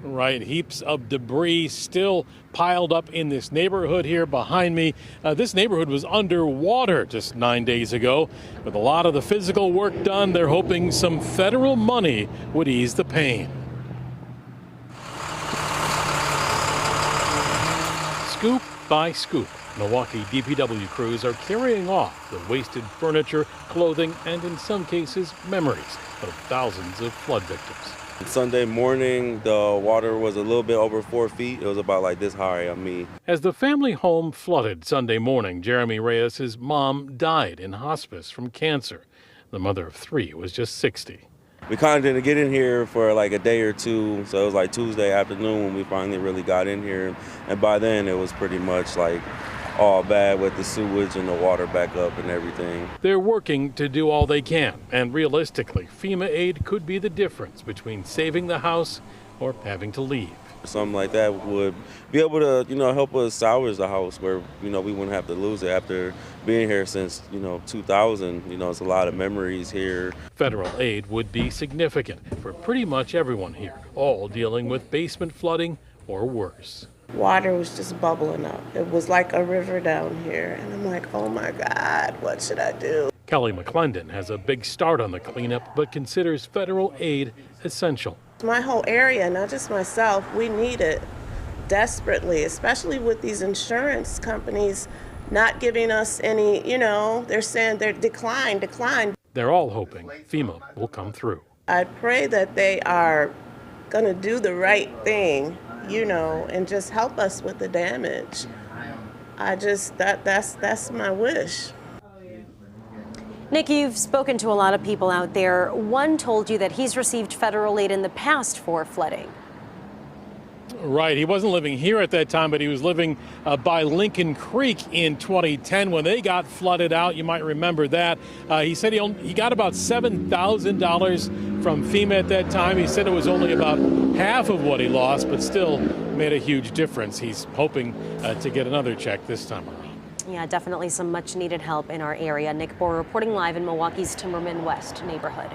Right, heaps of debris still piled up in this neighborhood here behind me. This neighborhood was underwater just 9 days ago. With a lot of the physical work done, they're hoping some federal money would ease the pain. Scoop by scoop, Milwaukee DPW crews are carrying off the wasted furniture, clothing, and in some cases, memories of thousands of flood victims. Sunday morning, the water was a little bit over 4 feet. It was about like this high on me. As the family home flooded Sunday morning, Jeremy Reyes' mom died in hospice from cancer. The mother of 3 was just 60. We kind of didn't get in here for like a day or two, so it was like Tuesday afternoon when we finally really got in here. And by then, it was pretty much like all bad with the sewage and the water back up and everything. They're working to do all they can, and realistically, FEMA aid could be the difference between saving the house or having to leave. Something like that would be able to, help us salvage the house where, we wouldn't have to lose it after being here since, 2000. It's a lot of memories here. Federal aid would be significant for pretty much everyone here, all dealing with basement flooding or worse. Water was just bubbling up. It was like a river down here. And I'm like, oh my God, what should I do? Kelly McClendon has a big start on the cleanup, but considers federal aid essential. My whole area, not just myself, we need it desperately, especially with these insurance companies not giving us any, they're saying they're decline. They're all hoping FEMA will come through. I pray that they are going to do the right thing, and just help us with the damage. That's my wish. Nick, you've spoken to a lot of people out there. One told you that he's received federal aid in the past for flooding. Right. He wasn't living here at that time, but he was living by Lincoln Creek in 2010 when they got flooded out. You might remember that. He said he got about $7,000 from FEMA at that time. He said it was only about half of what he lost, but still made a huge difference. He's hoping to get another check this time around. Yeah, definitely some much needed help in our area. Nick Bohr reporting live in Milwaukee's Timberman West neighborhood.